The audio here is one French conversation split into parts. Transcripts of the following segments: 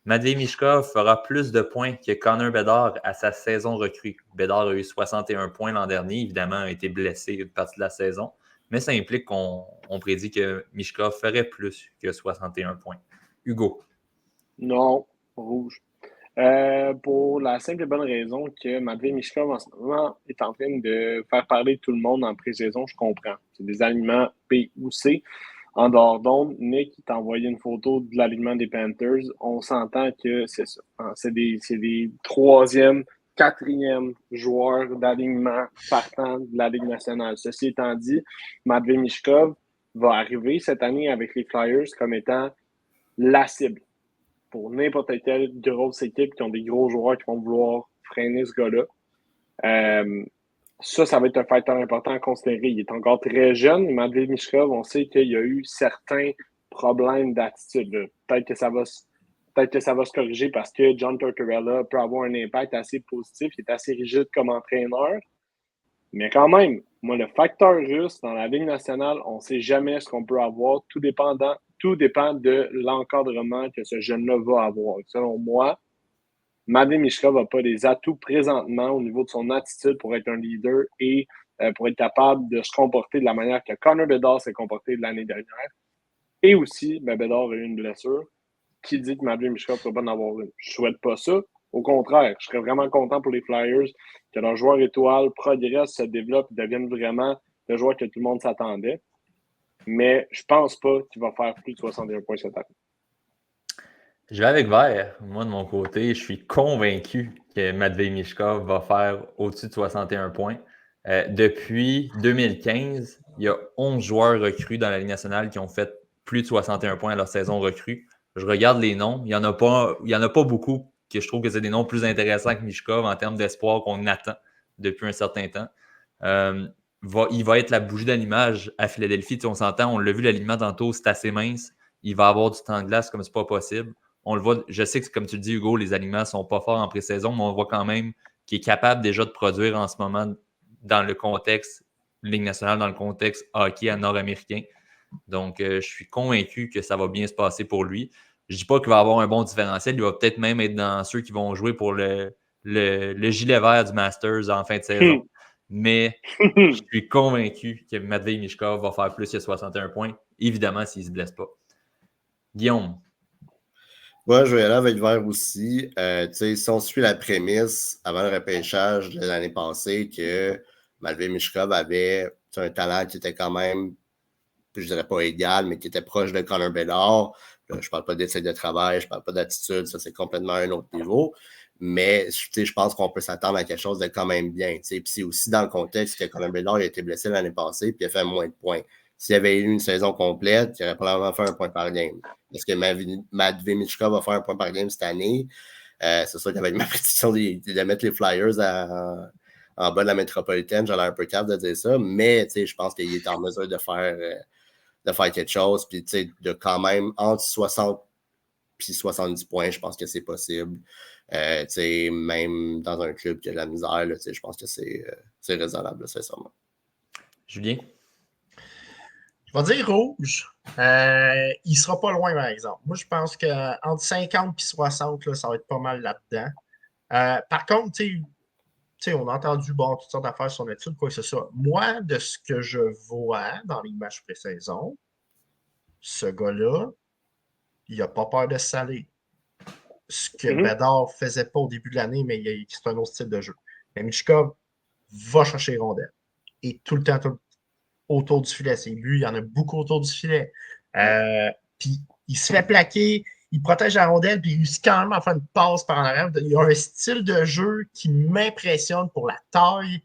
Matvei Michkov fera plus de points que Connor Bedard à sa saison recrue. Bedard a eu 61 points l'an dernier. Évidemment, a été blessé une partie de la saison. Mais ça implique qu'on prédit que Michkov ferait plus que 61 points. Hugo. Non, rouge. Pour la simple et bonne raison que Matvei Michkov en ce moment est en train de faire parler tout le monde en pré-saison, je comprends. C'est des aliments B ou C. En dehors d'onde, Nick t'a envoyé une photo de l'alignement des Panthers. On s'entend que c'est ça. C'est des troisième, quatrième joueurs d'alignement partant de la Ligue nationale. Ceci étant dit, Matvei Michkov va arriver cette année avec les Flyers comme étant la cible pour n'importe quelle grosse équipe qui ont des gros joueurs qui vont vouloir freiner ce gars-là. Ça va être un facteur important à considérer. Il est encore très jeune. Matvei Michkov, on sait qu'il y a eu certains problèmes d'attitude. Peut-être que ça va se corriger parce que John Tortorella peut avoir un impact assez positif. Il est assez rigide comme entraîneur. Mais quand même, moi, le facteur russe dans la Ligue nationale, on ne sait jamais ce qu'on peut avoir. Tout dépend de l'encadrement que ce jeune-là va avoir. Selon moi, Matvei Michkov n'a pas les atouts présentement au niveau de son attitude pour être un leader et pour être capable de se comporter de la manière que Connor Bedard s'est comporté l'année dernière. Et aussi, Bedard a eu une blessure. Qui dit que Matvei Michkov ne peut pas en avoir une? Je ne souhaite pas ça. Au contraire, je serais vraiment content pour les Flyers que leur joueur étoile progresse, se développe, devienne vraiment le joueur que tout le monde s'attendait. Mais je ne pense pas qu'il va faire plus de 61 points cette année. Je vais avec vert. Moi, de mon côté, je suis convaincu que Matvei Michkov va faire au-dessus de 61 points. Depuis 2015, il y a 11 joueurs recrues dans la Ligue nationale qui ont fait plus de 61 points à leur saison recrue. Je regarde les noms. Il n'y en a pas beaucoup que je trouve que c'est des noms plus intéressants que Michkov en termes d'espoir qu'on attend depuis un certain temps. Il va être la bougie d'allumage à Philadelphie. On s'entend, on l'a vu, l'alignement tantôt, c'est assez mince. Il va avoir du temps de glace comme c'est pas possible. On le voit, je sais que, comme tu le dis, Hugo, les aliments ne sont pas forts en pré-saison, mais on voit quand même qu'il est capable déjà de produire en ce moment dans le contexte Ligue nationale, dans le contexte hockey nord-américain. Donc, je suis convaincu que ça va bien se passer pour lui. Je ne dis pas qu'il va avoir un bon différentiel. Il va peut-être même être dans ceux qui vont jouer pour le gilet vert du Masters en fin de saison. Mais je suis convaincu que Matvei Michkov va faire plus que 61 points, évidemment s'il ne se blesse pas. Guillaume. Moi, je vais aller avec vert aussi. Si on suit la prémisse avant le repêchage de l'année passée que Matvei Michkov avait un talent qui était quand même, je dirais pas égal, mais qui était proche de Connor Bedard. Je ne parle pas d'éthique de travail, je ne parle pas d'attitude, ça c'est complètement un autre niveau. Mais je pense qu'on peut s'attendre à quelque chose de quand même bien. Puis c'est aussi dans le contexte que Connor Bedard a été blessé l'année passée puis il a fait moins de points. S'il avait eu une saison complète, il aurait probablement fait un point par game. Est-ce que Matvei Michkov va faire un point par game cette année? C'est sûr qu'avec ma prédiction de mettre les Flyers en bas de la métropolitaine, j'allais un peu capable de dire ça, mais je pense qu'il est en mesure de faire quelque chose, puis de quand même entre 60 et 70 points, je pense que c'est possible. Même dans un club qui a de la misère, là, je pense que c'est raisonnable, sincèrement. Julien? Je vais dire rouge. Il ne sera pas loin, par exemple. Moi, je pense qu'entre 50 et 60, là, ça va être pas mal là-dedans. Par contre, on a entendu toutes sortes d'affaires sur l'étude, quoi que ce soit. Moi, de ce que je vois dans les matchs pré-saison, ce gars-là, il n'a pas peur de se saler. Ce que Bedard ne faisait pas au début de l'année, mais c'est un autre style de jeu. Mais Michkov va chercher les rondelles. Et tout le temps, autour du filet. Ses buts, il y en a beaucoup autour du filet. Puis il se fait plaquer, il protège la rondelle, puis il réussit quand même à faire une passe par en arrière. Il a un style de jeu qui m'impressionne pour la taille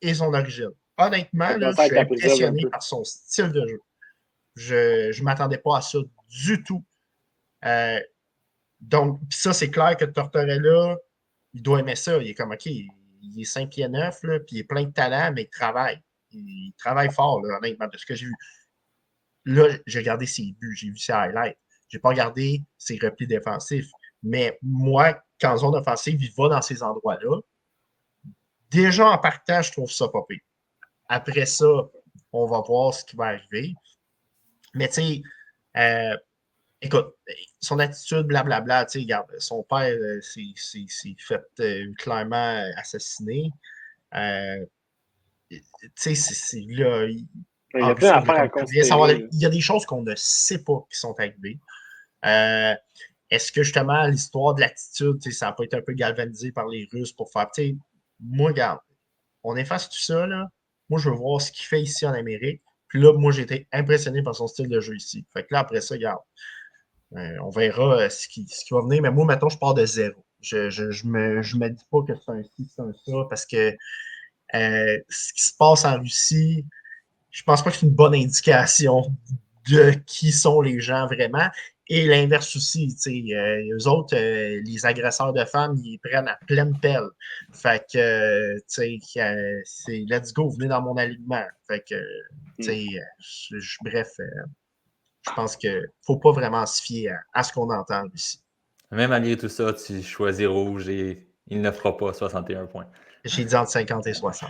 et son origine. Honnêtement, là, je suis impressionné par son style de jeu. Je ne m'attendais pas à ça du tout. Donc, ça, c'est clair que Tortorella, il doit aimer ça. Il est comme, OK, il est 5 pieds 9, là, puis il est plein de talent, mais il travaille. Il travaille fort, là, honnêtement, de ce que j'ai vu. Là, j'ai regardé ses buts, j'ai vu ses highlights. Je n'ai pas regardé ses replis défensifs. Mais moi, quand zone offensive, il va dans ces endroits-là. Déjà, en partant, je trouve ça pas pire. Après ça, on va voir ce qui va arriver. Mais tu sais, Écoute, son attitude, blablabla, tu sais, regarde, son père s'est fait clairement assassiner. Tu sais, là, Il y en a Russie, plein on voulait d'affaires à comme plus rien savoir. considérer. Il y a des choses qu'on ne sait pas qui sont arrivées. Est-ce que justement l'histoire de l'attitude, tu sais, ça n'a pas été un peu galvanisé par les Russes pour faire, tu sais, moi, regarde, on efface tout ça, là. Moi, je veux voir ce qu'il fait ici en Amérique. Puis là, moi, j'ai été impressionné par son style de jeu ici. Fait que là, après ça, regarde, on verra ce qui va venir. Mais moi, mettons, je pars de zéro. Je me dis pas que c'est un ci, c'est un ça, parce que ce qui se passe en Russie, je pense pas que c'est une bonne indication de qui sont les gens vraiment. Et l'inverse aussi, tu sais, eux autres, les agresseurs de femmes, ils prennent à pleine pelle. Fait que, tu sais, c'est let's go, venez dans mon alignement. Fait que, tu sais, bref, je pense qu'il ne faut pas vraiment se fier à ce qu'on entend ici. Même malgré tout ça, tu choisis rouge et il ne fera pas 61 points. J'ai dit entre 50 et 60.